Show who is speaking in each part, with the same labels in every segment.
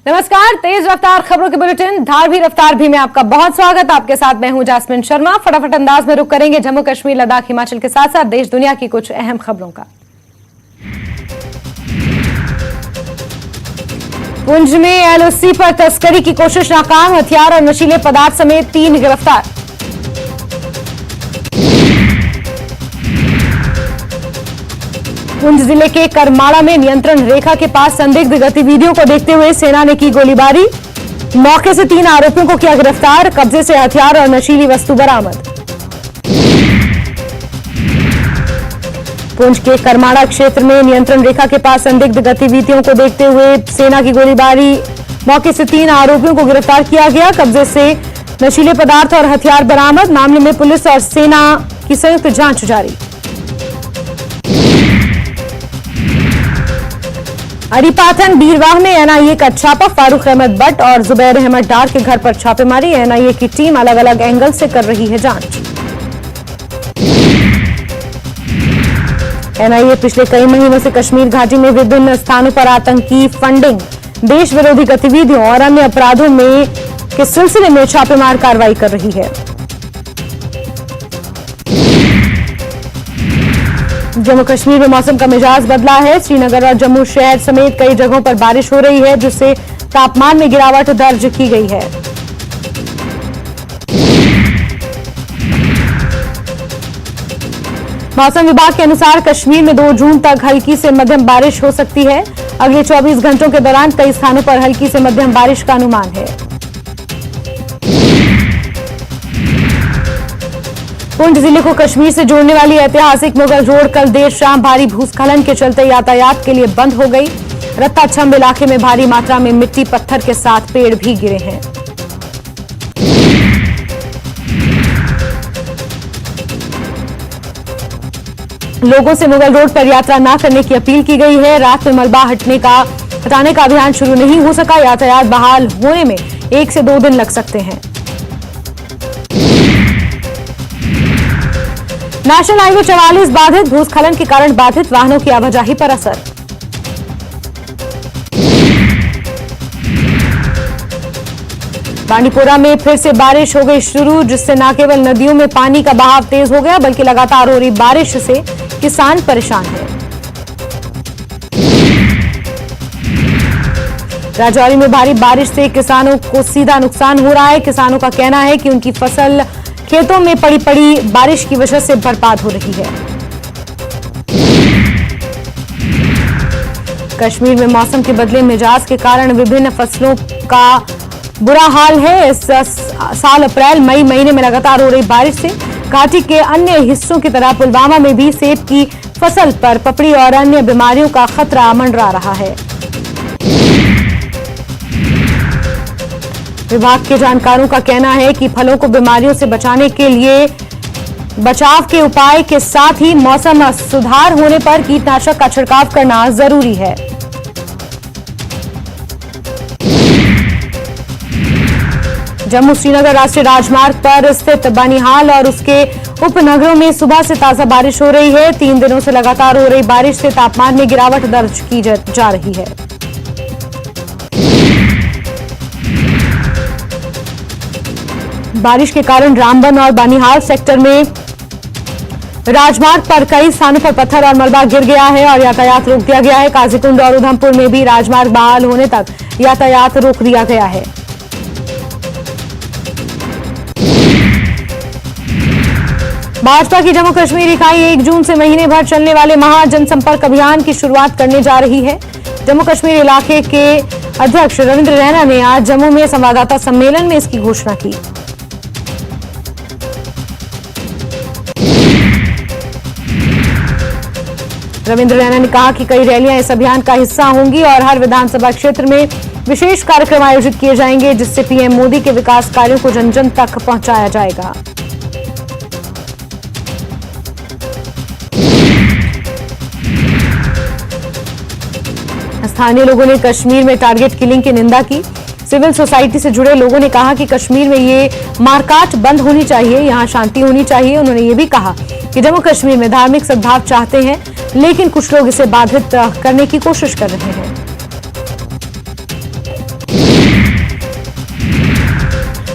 Speaker 1: नमस्कार, तेज रफ्तार खबरों के बुलेटिन धार भी रफ्तार भी में आपका बहुत स्वागत। आपके साथ मैं हूं जासमिन शर्मा। फटाफट अंदाज में रुक करेंगे जम्मू कश्मीर, लद्दाख, हिमाचल के साथ साथ देश दुनिया की कुछ अहम खबरों का। पुंछ में एलओसी पर तस्करी की कोशिश नाकाम, हथियार और नशीले पदार्थ समेत 3 गिरफ्तार। पुंछ जिले के करमाड़ा में नियंत्रण रेखा के पास संदिग्ध गतिविधियों को देखते हुए सेना ने की गोलीबारी, मौके से 3 आरोपियों को किया गिरफ्तार, कब्जे से हथियार और नशीली वस्तु बरामद। पुंछ के करमाड़ा क्षेत्र में नियंत्रण रेखा के पास संदिग्ध गतिविधियों को देखते हुए सेना की गोलीबारी, मौके से 3 आरोपियों को गिरफ्तार किया गया, कब्जे से नशीले पदार्थ और हथियार बरामद। मामले में पुलिस और सेना की संयुक्त जांच जारी। अरीपाथन बीरवाह में एनआईए का छापा, फारूक अहमद भट्ट और जुबैर अहमद डार के घर पर छापेमारी। एनआईए की टीम अलग अलग एंगल से कर रही है जांच। एनआईए पिछले कई महीनों से कश्मीर घाटी में विभिन्न स्थानों पर आतंकी फंडिंग, देश विरोधी गतिविधियों और अन्य अपराधों में के सिलसिले में छापेमार कार्रवाई कर रही है। जम्मू कश्मीर में मौसम का मिजाज बदला है। श्रीनगर और जम्मू शहर समेत कई जगहों पर बारिश हो रही है, जिससे तापमान में गिरावट दर्ज की गई है। मौसम विभाग के अनुसार कश्मीर में 2 जून तक हल्की से मध्यम बारिश हो सकती है। अगले 24 घंटों के दौरान कई स्थानों पर हल्की से मध्यम बारिश का अनुमान है। पुंछ जिले को कश्मीर से जोड़ने वाली ऐतिहासिक मुगल रोड कल देर शाम भारी भूस्खलन के चलते यातायात के लिए बंद हो गई। रत्ता छंब इलाके में भारी मात्रा में मिट्टी पत्थर के साथ पेड़ भी गिरे हैं। लोगों से मुगल रोड पर यात्रा न करने की अपील की गई है। रात में मलबा हटाने का अभियान शुरू नहीं हो सका। यातायात बहाल होने में 1 से 2 दिन लग सकते हैं। नेशनल हाईवे 44 बाधित, भूस्खलन के कारण बाधित वाहनों की आवाजाही पर असर। बांडीपोरा में फिर से बारिश हो गई शुरू, जिससे न केवल नदियों में पानी का बहाव तेज हो गया, बल्कि लगातार हो रही बारिश से किसान परेशान है। राजौरी में भारी बारिश से किसानों को सीधा नुकसान हो रहा है। किसानों का कहना है कि उनकी फसल खेतों में पड़ी बारिश की वजह से बर्बाद हो रही है। कश्मीर में मौसम के बदले मिजाज के कारण विभिन्न फसलों का बुरा हाल है। इस साल अप्रैल मई महीने में लगातार हो रही बारिश से घाटी के अन्य हिस्सों की तरह पुलवामा में भी सेब की फसल पर पपड़ी और अन्य बीमारियों का खतरा मंडरा रहा है। विभाग के जानकारों का कहना है कि फलों को बीमारियों से बचाने के लिए बचाव के उपाय के साथ ही मौसम सुधार होने पर कीटनाशक का छिड़काव करना जरूरी है। जम्मू श्रीनगर राष्ट्रीय राजमार्ग पर स्थित बनिहाल और उसके उपनगरों में सुबह से ताजा बारिश हो रही है। 3 दिनों से लगातार हो रही बारिश से तापमान में गिरावट दर्ज की जा रही है। बारिश के कारण रामबन और बनिहाल सेक्टर में राजमार्ग पर कई स्थानों पर पत्थर और मलबा गिर गया है और यातायात रोक दिया गया है। काजीकुंड और उधमपुर में भी राजमार्ग बहाल होने तक यातायात रोक दिया गया है। भाजपा की जम्मू कश्मीर इकाई 1 जून से महीने भर चलने वाले महा जनसंपर्क अभियान की शुरुआत करने जा रही है। जम्मू कश्मीर इलाके के अध्यक्ष रविंद्र रैना ने आज जम्मू में संवाददाता सम्मेलन में इसकी घोषणा की। रविंद्र रैना ने कहा कि कई रैलियां इस अभियान का हिस्सा होंगी और हर विधानसभा क्षेत्र में विशेष कार्यक्रम आयोजित किए जाएंगे, जिससे पीएम मोदी के विकास कार्यों को जन जन तक पहुंचाया जाएगा। स्थानीय लोगों ने कश्मीर में टारगेट किलिंग की निंदा की। सिविल सोसाइटी से जुड़े लोगों ने कहा कि कश्मीर में ये मारकाट बंद होनी चाहिए, यहां शांति होनी चाहिए। उन्होंने ये भी कहा कि जम्मू कश्मीर में धार्मिक सद्भाव चाहते हैं, लेकिन कुछ लोग इसे बाधित करने की कोशिश कर रहे हैं।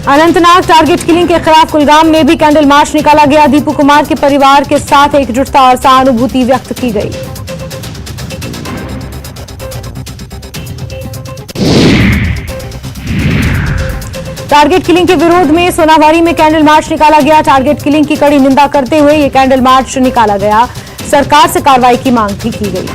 Speaker 1: अनंतनाग टारगेट किलिंग के खिलाफ कुलगाम में भी कैंडल मार्च निकाला गया। दीपू कुमार के परिवार के साथ एकजुटता और सहानुभूति व्यक्त की गई। टारगेट किलिंग के विरोध में सोनावारी में कैंडल मार्च निकाला गया। टारगेट किलिंग की कड़ी निंदा करते हुए यह कैंडल मार्च निकाला गया। सरकार से कार्रवाई की मांग भी की गई।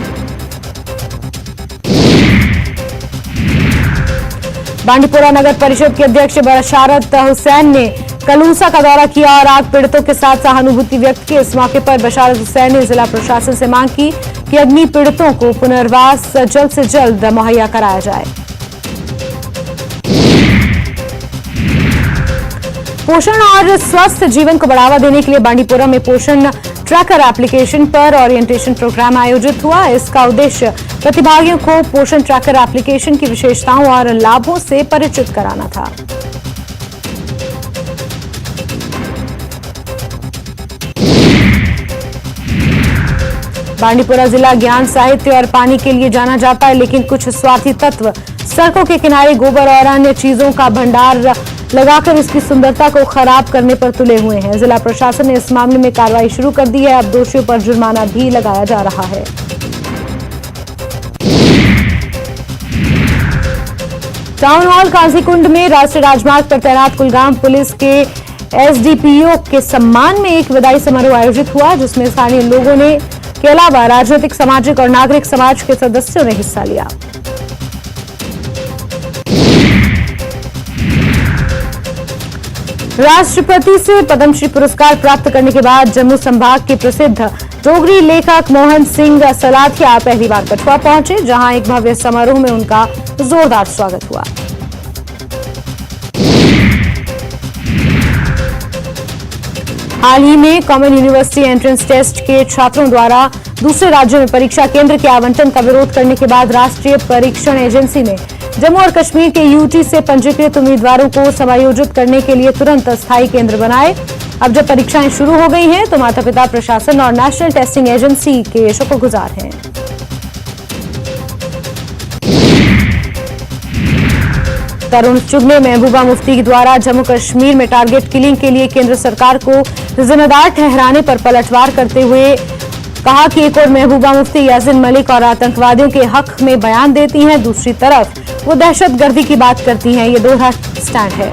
Speaker 1: बांडीपुरा नगर परिषद के अध्यक्ष बशारत हुसैन ने कलूसा का दौरा किया और आग पीड़ितों के साथ सहानुभूति व्यक्त की। इस मौके पर बशारत हुसैन ने जिला प्रशासन से मांग की कि अग्नि पीड़ितों को पुनर्वास जल्द से जल्द मुहैया कराया जाए। पोषण और स्वस्थ जीवन को बढ़ावा देने के लिए बांडीपुरा में पोषण ट्रैकर एप्लीकेशन पर ओरिएंटेशन प्रोग्राम आयोजित हुआ। इसका उद्देश्य प्रतिभागियों को पोषण ट्रैकर एप्लीकेशन की विशेषताओं और लाभों से परिचित कराना था। बांडीपुरा जिला ज्ञान साहित्य और पानी के लिए जाना जाता है, लेकिन कुछ स्वार्थी तत्व सड़कों के किनारे गोबर और अन्य चीजों का भंडार लगाकर इसकी सुंदरता को खराब करने पर तुले हुए हैं। जिला प्रशासन ने इस मामले में कार्रवाई शुरू कर दी है। अब दोषियों पर जुर्माना भी लगाया जा रहा है। टाउन हॉल काजीकुंड में राष्ट्रीय राजमार्ग पर तैनात कुलगाम पुलिस के एसडीपीओ के सम्मान में एक विदाई समारोह आयोजित हुआ, जिसमें स्थानीय लोगों ने के अलावा राजनीतिक, सामाजिक और नागरिक समाज के सदस्यों ने हिस्सा लिया। राष्ट्रपति से पद्मश्री पुरस्कार प्राप्त करने के बाद जम्मू संभाग के प्रसिद्ध डोगरी लेखक मोहन सिंह सलाथिया पहली बार कठुआ पहुंचे, जहां एक भव्य समारोह में उनका जोरदार स्वागत हुआ। हाल ही में कॉमन यूनिवर्सिटी एंट्रेंस टेस्ट के छात्रों द्वारा दूसरे राज्यों में परीक्षा केंद्र के आवंटन का विरोध करने के बाद राष्ट्रीय परीक्षण एजेंसी ने जम्मू और कश्मीर के यूटी से पंजीकृत उम्मीदवारों को समायोजित करने के लिए तुरंत अस्थायी केंद्र बनाए। अब जब परीक्षाएं शुरू हो गई हैं, तो माता पिता, प्रशासन और नेशनल टेस्टिंग एजेंसी के शुक्रगुजार हैं। तरुण चुग ने महबूबा मुफ्ती द्वारा जम्मू कश्मीर में टारगेट किलिंग के लिए केंद्र सरकार को जिम्मेदार ठहराने पर पलटवार करते हुए कहा कि एक और महबूबा मुफ्ती यासिन मलिक और आतंकवादियों के हक में बयान देती हैं, दूसरी तरफ वो दहशतगर्दी की बात करती हैं। ये दोहरा स्टैंड है।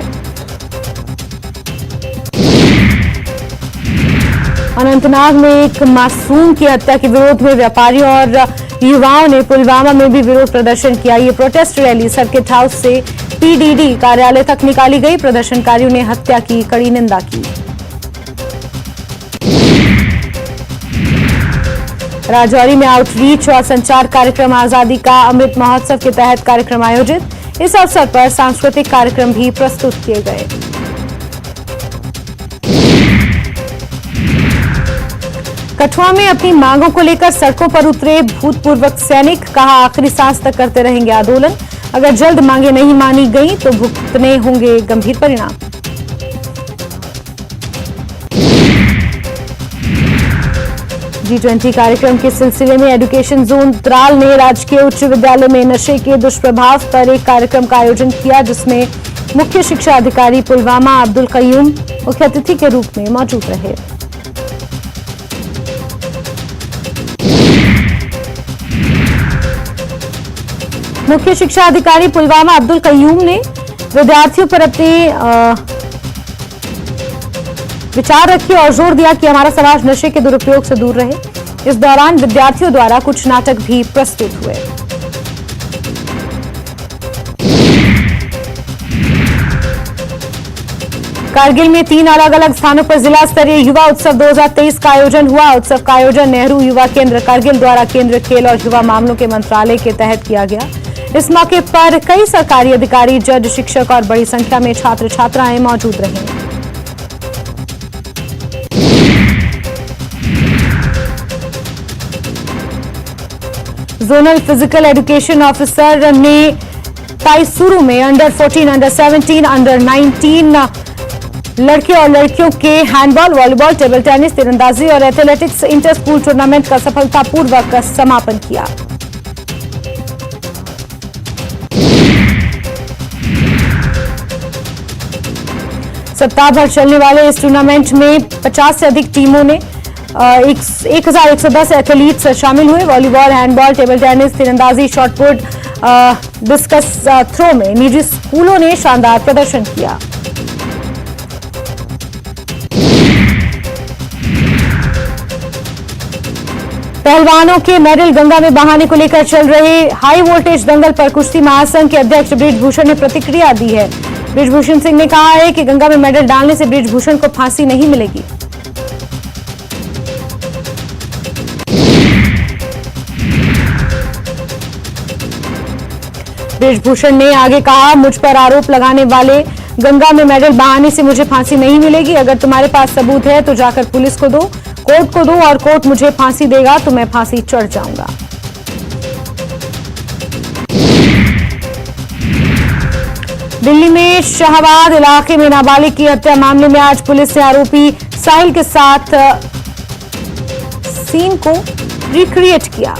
Speaker 1: अनंतनाग में एक मासूम की हत्या के विरोध में व्यापारियों और युवाओं ने पुलवामा में भी विरोध प्रदर्शन किया। ये प्रोटेस्ट रैली सर्किट हाउस से पीडीडी कार्यालय तक निकाली गई। प्रदर्शनकारियों ने हत्या की कड़ी निंदा की। राजौरी में आउटरीच और संचार कार्यक्रम आजादी का अमृत महोत्सव के तहत कार्यक्रम आयोजित। इस अवसर पर सांस्कृतिक कार्यक्रम भी प्रस्तुत किए गए। कठुआ में अपनी मांगों को लेकर सड़कों पर उतरे भूतपूर्व सैनिक, कहा आखिरी सांस तक करते रहेंगे आंदोलन। अगर जल्द मांगे नहीं मानी गई तो भुगतने होंगे गंभीर परिणाम। G20 कार्यक्रम के सिलसिले में एजुकेशन जोन त्राल ने राजकीय उच्च विद्यालय में नशे के दुष्प्रभाव पर एक कार्यक्रम का आयोजन किया, जिसमें मुख्य शिक्षा अधिकारी पुलवामा अब्दुल कयूम मुख्य अतिथि के रूप में मौजूद रहे। मुख्य शिक्षा अधिकारी पुलवामा अब्दुल कयूम ने विद्यार्थियों पर अपने विचार रखे और जोर दिया कि हमारा समाज नशे के दुरुपयोग से दूर रहे। इस दौरान विद्यार्थियों द्वारा कुछ नाटक भी प्रस्तुत हुए। कारगिल में 3 अलग अलग स्थानों पर जिला स्तरीय युवा उत्सव 2023 का आयोजन हुआ। उत्सव का आयोजन नेहरू युवा केंद्र कारगिल द्वारा केंद्रीय खेल और युवा मामलों के मंत्रालय के तहत किया गया। इस मौके पर कई सरकारी अधिकारी, जज, शिक्षक और बड़ी संख्या में छात्र छात्राएं मौजूद रहे। जोनल फिजिकल एजुकेशन ऑफिसर ने ताइसुरु में अंडर 14, अंडर 17, अंडर 19 लड़के और लड़कियों के हैंडबॉल, वॉलीबॉल, टेबल टेनिस, तीरंदाजी और एथलेटिक्स इंटर स्कूल टूर्नामेंट का सफलतापूर्वक समापन किया। सप्ताह भर चलने वाले इस टूर्नामेंट में 50 से अधिक टीमों ने 1110 एथलीट्स शामिल हुए। वॉलीबॉल, हैंडबॉल, टेबल टेनिस, तीरंदाजी, शॉटपुट, डिस्कस थ्रो में निजी स्कूलों ने शानदार प्रदर्शन किया। पहलवानों के मेडल गंगा में बहाने को लेकर चल रहे हाई वोल्टेज दंगल पर कुश्ती महासंघ के अध्यक्ष बृजभूषण ने प्रतिक्रिया दी है। बृजभूषण सिंह ने कहा है कि गंगा में मेडल डालने से बृजभूषण को फांसी नहीं मिलेगी। बृजभूषण ने आगे कहा, मुझ पर आरोप लगाने वाले गंगा में मेडल बहाने से मुझे फांसी नहीं मिलेगी। अगर तुम्हारे पास सबूत है तो जाकर पुलिस को दो, कोर्ट को दो, और कोर्ट मुझे फांसी देगा तो मैं फांसी चढ़ जाऊंगा। दिल्ली में शाहबाद इलाके में नाबालिग की हत्या मामले में आज पुलिस ने आरोपी साहिल के साथ सीन को रिक्रिएट किया।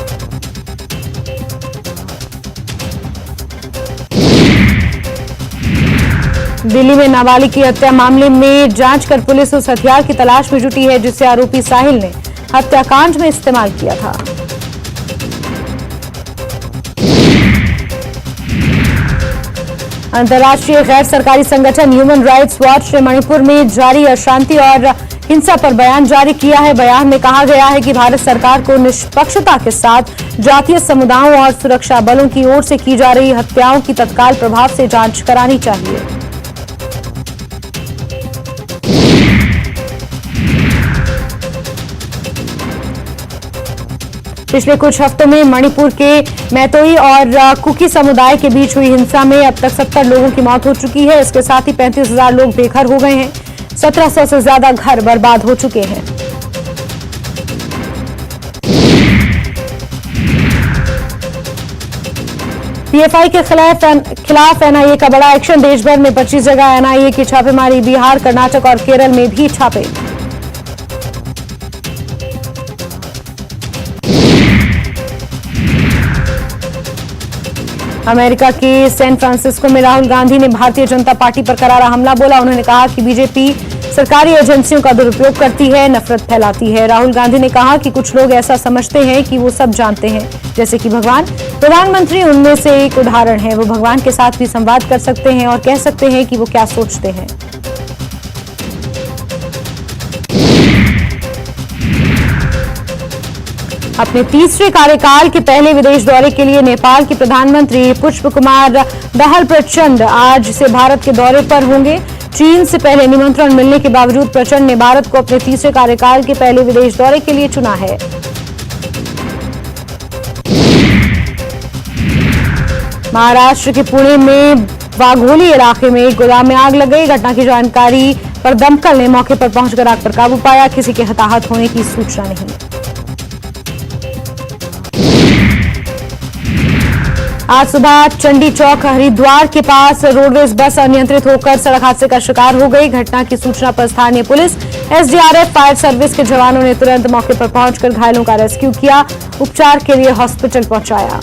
Speaker 1: दिल्ली में नाबालिग की हत्या मामले में जांच कर पुलिस उस हथियार की तलाश में जुटी है जिसे आरोपी साहिल ने हत्याकांड में इस्तेमाल किया था। अंतर्राष्ट्रीय गैर सरकारी संगठन ह्यूमन राइट्स वॉच ने मणिपुर में जारी अशांति और हिंसा पर बयान जारी किया है। बयान में कहा गया है कि भारत सरकार को निष्पक्षता के साथ जातीय समुदायों और सुरक्षा बलों की ओर से की जा रही हत्याओं की तत्काल प्रभाव से जांच करानी चाहिए। पिछले कुछ हफ्तों में मणिपुर के मैतोई और कुकी समुदाय के बीच हुई हिंसा में अब तक 70 लोगों की मौत हो चुकी है। इसके साथ ही 35,000 लोग बेघर हो गए हैं। 1700 से ज्यादा घर बर्बाद हो चुके हैं। पीएफआई के खिलाफ एनआईए का बड़ा एक्शन। देश भर में 25 जगह एनआईए की छापेमारी। बिहार, कर्नाटक और केरल में भी छापे। अमेरिका के सैन फ्रांसिस्को में राहुल गांधी ने भारतीय जनता पार्टी पर करारा हमला बोला। उन्होंने कहा कि बीजेपी सरकारी एजेंसियों का दुरुपयोग करती है, नफरत फैलाती है। राहुल गांधी ने कहा कि कुछ लोग ऐसा समझते हैं कि वो सब जानते हैं, जैसे कि भगवान। प्रधानमंत्री उनमें से एक उदाहरण है। वो भगवान के साथ भी संवाद कर सकते हैं और कह सकते हैं कि वो क्या सोचते हैं। अपने तीसरे कार्यकाल के पहले विदेश दौरे के लिए नेपाल के प्रधानमंत्री पुष्प कुमार दहाल प्रचंड आज से भारत के दौरे पर होंगे। चीन से पहले निमंत्रण मिलने के बावजूद प्रचंड ने भारत को अपने तीसरे कार्यकाल के पहले विदेश दौरे के लिए चुना है। महाराष्ट्र के पुणे में वाघोली इलाके में एक गोदाम में आग लग गई। घटना की जानकारी पर दमकल ने मौके पर पहुंचकर आग पर काबू पाया। किसी के हताहत होने की सूचना नहीं। आज सुबह चंडी चौक हरिद्वार के पास रोडवेज बस अनियंत्रित होकर सड़क हादसे का शिकार हो गई। घटना की सूचना पर स्थानीय पुलिस, एसडीआरएफ, फायर सर्विस के जवानों ने तुरंत मौके पर पहुंचकर घायलों का रेस्क्यू किया, उपचार के लिए हॉस्पिटल पहुंचाया।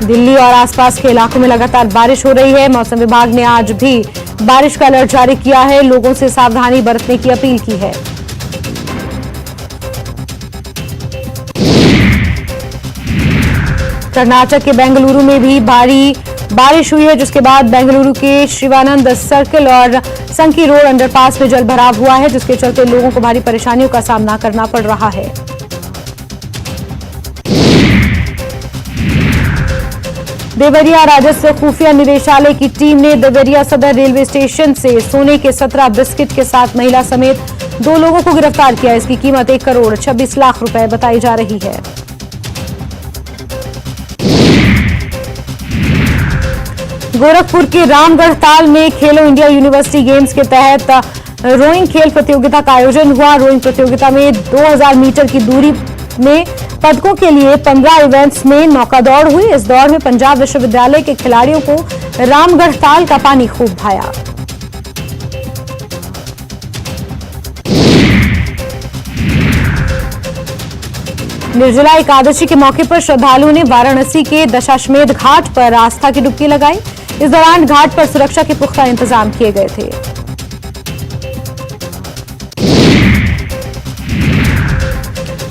Speaker 1: दिल्ली और आसपास के इलाकों में लगातार बारिश हो रही है। मौसम विभाग ने आज भी बारिश का अलर्ट जारी किया है। लोगों से सावधानी बरतने की अपील की है। कर्नाटक के बेंगलुरु में भी भारी बारिश हुई है, जिसके बाद बेंगलुरु के शिवानंद सर्किल और संकी रोड अंडरपास में जल भराव हुआ है, जिसके चलते लोगों को भारी परेशानियों का सामना करना पड़ रहा है। देवरिया राजस्व खुफिया निदेशालय की टीम ने देवरिया सदर रेलवे स्टेशन से सोने के 17 बिस्किट के साथ महिला समेत 2 लोगों को गिरफ्तार किया। इसकी कीमत 1 करोड़ 26 लाख रुपए बताई जा रही है। गोरखपुर के रामगढ़ ताल में खेलो इंडिया यूनिवर्सिटी गेम्स के तहत रोइंग खेल प्रतियोगिता का आयोजन हुआ। रोइंग प्रतियोगिता में 2000 मीटर की दूरी में पदकों के लिए 15 इवेंट्स में नौका दौड़ हुई। इस दौड़ में पंजाब विश्वविद्यालय के खिलाड़ियों को रामगढ़ ताल का पानी खूब भाया। निर्जला एकादशी के मौके पर श्रद्धालुओं ने वाराणसी के दशाश्वमेध घाट पर आस्था की डुबकी लगाई। इस दौरान घाट पर सुरक्षा के पुख्ता इंतजाम किए गए थे।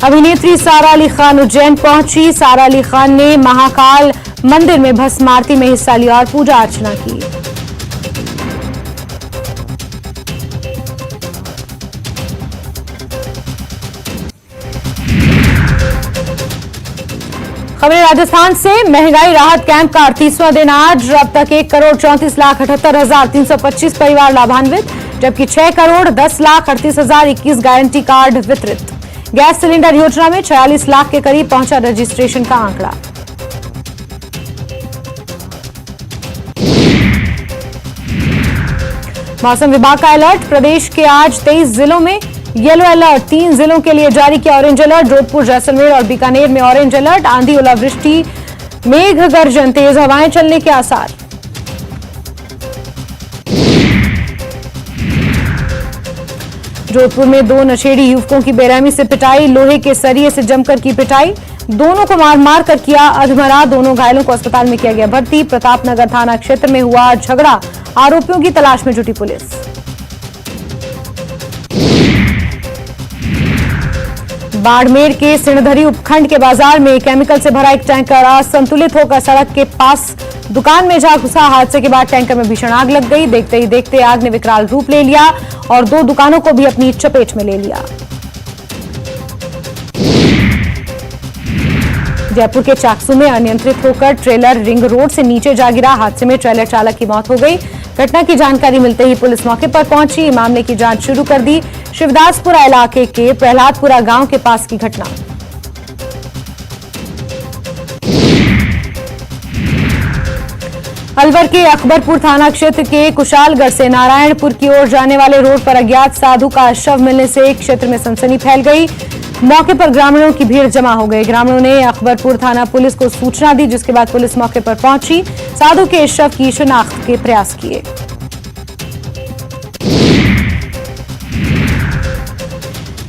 Speaker 1: अभिनेत्री सारा अली खान उज्जैन पहुंची। सारा अली खान ने महाकाल मंदिर में भस्म आरती में हिस्सा लिया और पूजा अर्चना की। खबरें राजस्थान से। महंगाई राहत कैंप का 38वां दिन आज। अब तक 1,34,78,325 परिवार लाभान्वित, जबकि 6,10,38,021 गारंटी कार्ड वितरित। गैस सिलेंडर योजना में 46 लाख के करीब पहुंचा रजिस्ट्रेशन का आंकड़ा। मौसम विभाग का अलर्ट। प्रदेश के आज 23 जिलों में येलो अलर्ट। 3 जिलों के लिए जारी किया ऑरेंज अलर्ट। जोधपुर, जैसलमेर और बीकानेर में ऑरेंज अलर्ट। आंधी, ओलावृष्टि, मेघ गर्जन, तेज हवाएं चलने के आसार। जोधपुर में 2 नशेड़ी युवकों की बेरहमी से पिटाई। लोहे के सरिये से जमकर की पिटाई। दोनों को मार मार कर किया अधमरा। दोनों घायलों को अस्पताल में किया गया भर्ती। प्रतापनगर थाना क्षेत्र में हुआ झगड़ा। आरोपियों की तलाश में जुटी पुलिस। बाड़मेर के सिणधरी उपखंड के बाजार में केमिकल से भरा एक टैंकर असंतुलित होकर सड़क के पास दुकान में जा घुसा। हादसे के बाद टैंकर में भीषण आग लग गई। देखते ही देखते आग ने विकराल रूप ले लिया और 2 दुकानों को भी अपनी चपेट में ले लिया। जयपुर के चाकसू में अनियंत्रित होकर ट्रेलर रिंग रोड से नीचे जा गिरा। हादसे में ट्रेलर चालक की मौत हो गई। घटना की जानकारी मिलते ही पुलिस मौके पर पहुंची। मामले की जांच शुरू कर दी। शिवदासपुरा इलाके के प्रहलादपुरा गांव के पास की घटना। अलवर के अकबरपुर थाना क्षेत्र के कुशालगढ़ से नारायणपुर की ओर जाने वाले रोड पर अज्ञात साधु का शव मिलने से क्षेत्र में सनसनी फैल गई। मौके पर ग्रामीणों की भीड़ जमा हो गई। ग्रामीणों ने अकबरपुर थाना पुलिस को सूचना दी, जिसके बाद पुलिस मौके पर पहुंची। साधु के शव की शिनाख्त के प्रयास किए।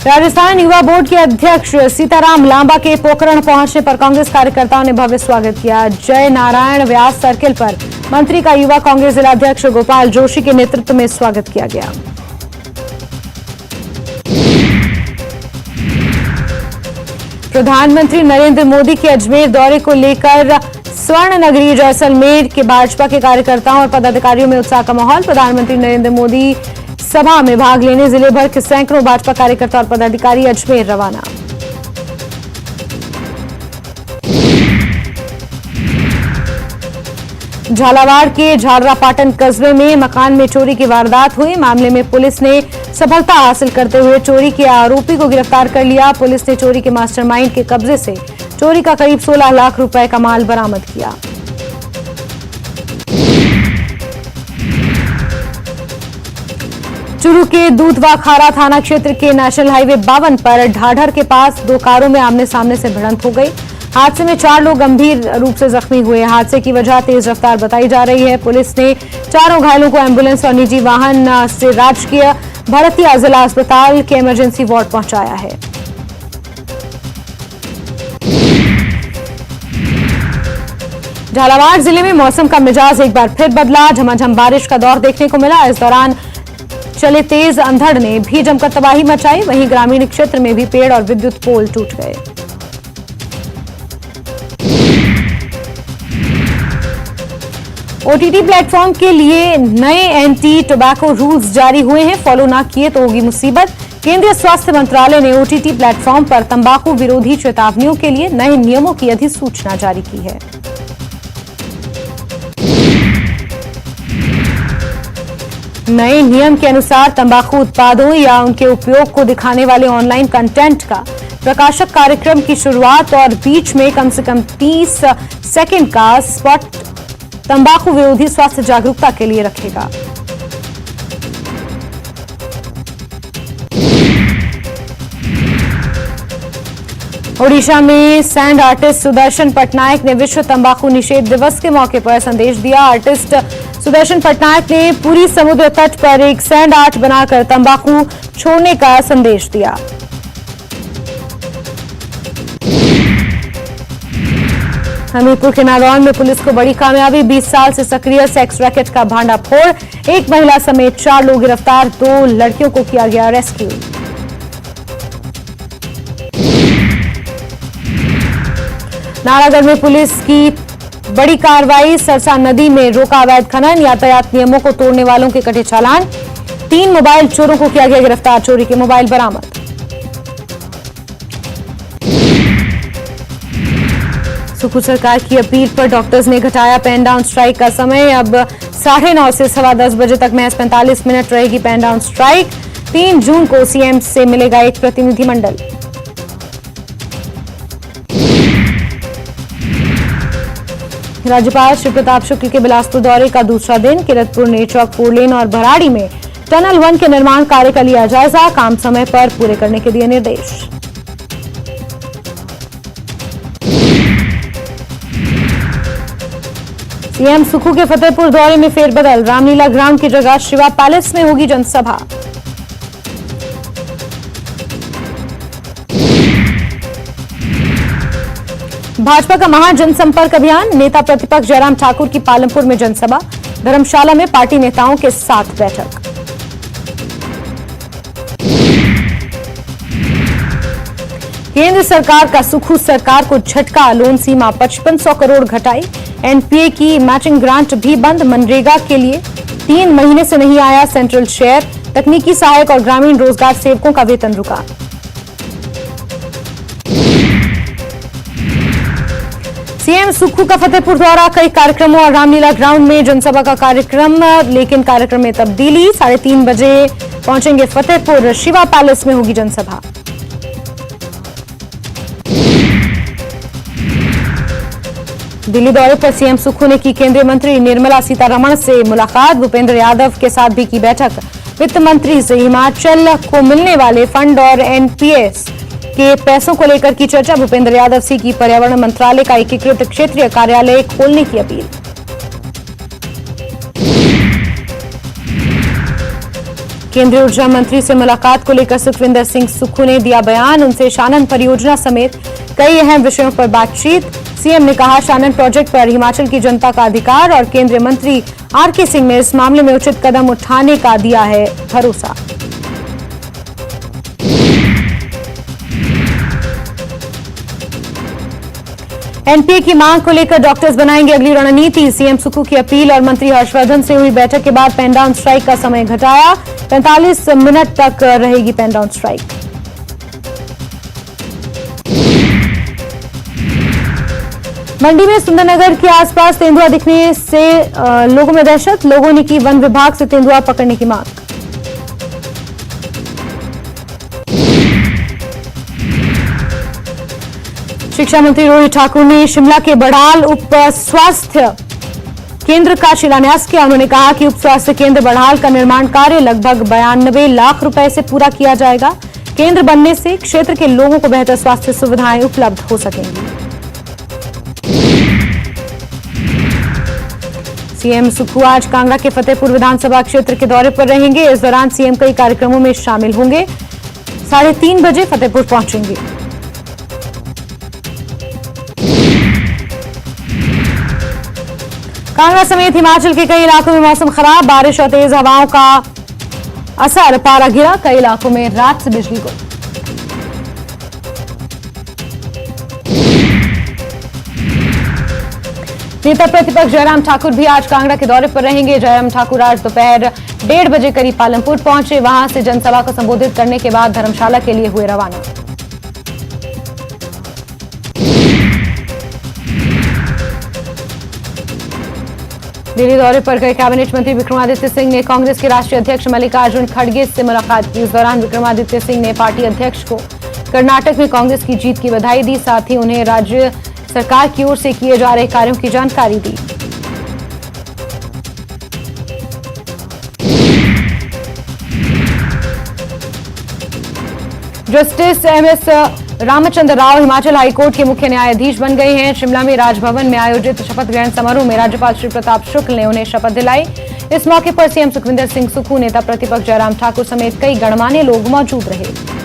Speaker 1: राजस्थान युवा बोर्ड के अध्यक्ष सीताराम लांबा के पोखरण पहुंचने पर कांग्रेस कार्यकर्ताओं ने भव्य स्वागत किया। जय नारायण व्यास सर्किल पर मंत्री का युवा कांग्रेस जिलाध्यक्ष गोपाल जोशी के नेतृत्व में स्वागत किया गया। प्रधानमंत्री नरेंद्र मोदी के अजमेर दौरे को लेकर स्वर्ण नगरी जैसलमेर के भाजपा के कार्यकर्ताओं और पदाधिकारियों में उत्साह का माहौल। प्रधानमंत्री नरेंद्र मोदी सभा में भाग लेने जिले भर के सैकड़ों भाजपा कार्यकर्ता और पदाधिकारी अजमेर रवाना। झालावाड़ के झालरापाटन कस्बे में मकान में चोरी की वारदात हुई। मामले में पुलिस ने सफलता हासिल करते हुए चोरी के आरोपी को गिरफ्तार कर लिया। पुलिस ने चोरी के मास्टरमाइंड के कब्जे से चोरी का करीब 16 लाख रुपए का माल बरामद किया। चूरू के दूधवा खारा थाना क्षेत्र के नेशनल हाईवे 52 पर ढाढर के पास 2 कारों में आमने सामने से भिड़ंत हो गई। हादसे में 4 लोग गंभीर रूप से जख्मी हुए। हादसे की वजह तेज रफ्तार बताई जा रही है। पुलिस ने 4 घायलों को एम्बुलेंस और निजी वाहन से राजकीय भरतिया जिला अस्पताल के इमरजेंसी वार्ड पहुंचाया है। झालावाड़ जिले में मौसम का मिजाज एक बार फिर बदला। झमाझम बारिश का दौर देखने को मिला। इस दौरान चले तेज अंधड़ ने भी जमकर तबाही मचाई। वहीं ग्रामीण क्षेत्र में भी पेड़ और विद्युत पोल टूट गए। ओटीटी प्लेटफॉर्म के लिए नए एंटी टोबैको रूल्स जारी हुए हैं। फॉलो ना किए तो होगी मुसीबत। केंद्रीय स्वास्थ्य मंत्रालय ने ओटीटी प्लेटफॉर्म पर तंबाकू विरोधी चेतावनियों के लिए नए नियमों की अधिसूचना जारी की है। नए नियम के अनुसार तंबाकू उत्पादों या उनके उपयोग को दिखाने वाले ऑनलाइन कंटेंट का प्रकाशक कार्यक्रम की शुरुआत और बीच में कम से कम 30 सेकंड का स्पॉट तंबाकू विरोधी स्वास्थ्य जागरूकता के लिए रखेगा। ओडिशा में सैंड आर्टिस्ट सुदर्शन पटनायक ने विश्व तंबाकू निषेध दिवस के मौके पर संदेश दिया। आर्टिस्ट सुदर्शन पटनायक ने पूरी समुद्र तट पर एक सैंड आर्ट बनाकर तंबाकू छोड़ने का संदेश दिया। हमीरपुर के नादौन में पुलिस को बड़ी कामयाबी, 20 साल से सक्रिय सेक्स रैकेट का भांडाफोड़, एक महिला समेत 4 लोग गिरफ्तार, 2 लड़कियों को किया गया रेस्क्यू। नारागढ़ में पुलिस की बड़ी कार्रवाई, सरसा नदी में रोका अवैध खनन, यातायात नियमों को तोड़ने वालों के कटे चालान, 3 मोबाइल चोरों को किया गया गिरफ्तार, चोरी के मोबाइल बरामद। सुखू सरकार की अपील पर डॉक्टर्स ने घटाया पेन डाउन स्ट्राइक का समय, अब 9:30 से 10:15 बजे तक महज 45 मिनट रहेगी पेन डाउन स्ट्राइक। 3 जून को सीएम से मिलेगा एक प्रतिनिधिमंडल। राज्यपाल श्री प्रताप शुक्ल के बिलासपुर दौरे का दूसरा दिन, किरतपुर, नेरचौक, 4 लेन और भराड़ी में टनल 1 के निर्माण कार्य का लिया जायजा, काम समय पर पूरे करने के दिए निर्देश। सीएम सुखू के फतेहपुर दौरे में फेरबदल, रामलीला ग्राउंड की जगह शिवा पैलेस में होगी जनसभा। भाजपा का महाजनसंपर्क अभियान, नेता प्रतिपक्ष जयराम ठाकुर की पालमपुर में जनसभा, धर्मशाला में पार्टी नेताओं के साथ बैठक। केंद्र सरकार का सुखू सरकार को झटका, लोन सीमा 5500 करोड़ घटाई, एनपीए की मैचिंग ग्रांट भी बंद, मनरेगा के लिए 3 महीने से नहीं आया सेंट्रल शेयर, तकनीकी सहायक और ग्रामीण रोजगार सेवकों का वेतन रुका। सीएम सुखू का फतेहपुर दौरा, कई कार्यक्रमों और रामलीला ग्राउंड में जनसभा का कार्यक्रम, लेकिन कार्यक्रम में तब्दीली, 3:30 बजे पहुंचेंगे फतेहपुर, शिवा पैलेस में होगी जनसभा। दिल्ली दौरे पर सीएम सुखू ने की केंद्रीय मंत्री निर्मला सीतारमण से मुलाकात, भूपेंद्र यादव के साथ भी की बैठक, वित्त मंत्री से हिमाचल को मिलने वाले फंड और एनपीएस के पैसों को लेकर की चर्चा, भूपेंद्र यादव से की पर्यावरण मंत्रालय का एकीकृत क्षेत्रीय कार्यालय खोलने की अपील। केंद्रीय ऊर्जा मंत्री से मुलाकात को लेकर सुखविंदर सिंह सुक्खू ने दिया बयान, उनसे शानन परियोजना समेत कई अहम विषयों पर बातचीत। सीएम ने कहा, शानन प्रोजेक्ट पर हिमाचल की जनता का अधिकार और केंद्रीय मंत्री आरके सिंह ने इस मामले में उचित कदम उठाने का दिया है भरोसा। एनपीए की मांग को लेकर डॉक्टर्स बनाएंगे अगली रणनीति, सीएम सुखू की अपील और मंत्री हर्षवर्धन से हुई बैठक के बाद पेन डाउन स्ट्राइक का समय घटाया, 45 मिनट तक रहेगी पेन डाउन स्ट्राइक। मंडी में सुंदरनगर के आसपास तेंदुआ दिखने से लोगों में दहशत, लोगों ने की वन विभाग से तेंदुआ पकड़ने की मांग। शिक्षा मंत्री रोहित ठाकुर ने शिमला के बड़ाल उप स्वास्थ्य केंद्र का शिलान्यास किया। उन्होंने कहा कि उप स्वास्थ्य केंद्र बड़ाल का निर्माण कार्य लगभग 92 लाख रुपए से पूरा किया जाएगा। केंद्र बनने से क्षेत्र के लोगों को बेहतर स्वास्थ्य सुविधाएं उपलब्ध हो सकेंगी। सीएम सुखू आज कांगड़ा के फतेहपुर विधानसभा क्षेत्र के दौरे पर रहेंगे। इस दौरान सीएम कई कार्यक्रमों में शामिल होंगे। 3:30 बजे फतेहपुर पहुंचेंगे। कांगड़ा समेत हिमाचल के कई इलाकों में मौसम खराब, बारिश और तेज हवाओं का असर, पारा गिरा, कई इलाकों में रात से बिजली गुल। नेता प्रतिपक्ष जयराम ठाकुर भी आज कांगड़ा के दौरे पर रहेंगे। जयराम ठाकुर आज दोपहर 1:30 बजे करीब पालमपुर पहुंचे, वहां से जनसभा को संबोधित करने के बाद धर्मशाला के लिए हुए रवाना। दिल्ली दौरे पर गए कैबिनेट मंत्री विक्रमादित्य सिंह ने कांग्रेस के राष्ट्रीय अध्यक्ष मल्लिकार्जुन खड़गे से मुलाकात की। इस दौरान विक्रमादित्य सिंह ने पार्टी अध्यक्ष को कर्नाटक में कांग्रेस की जीत की बधाई दी, साथ ही उन्हें राज्य सरकार की ओर से किए जा रहे कार्यों की जानकारी दी। Justice MS Ramachandra Rao Himachal high court के मुख्य न्यायाधीश बन गए हैं। शिमला में राजभवन में आयोजित शपथ ग्रहण समारोह में राज्यपाल श्री प्रताप शुक्ल ने उन्हें शपथ दिलाई। इस मौके पर सीएम सुखविंदर सिंह सुक्खू, नेता प्रतिपक्ष जयराम ठाकुर समेत कई गणमान्य लोग मौजूद रहे।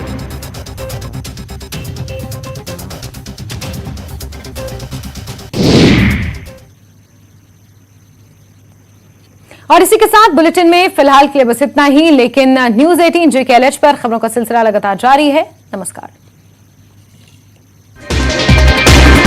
Speaker 1: और इसी के साथ बुलेटिन में फिलहाल के लिए बस इतना ही, लेकिन न्यूज 18 JKLH पर खबरों का सिलसिला लगातार जारी है। नमस्कार।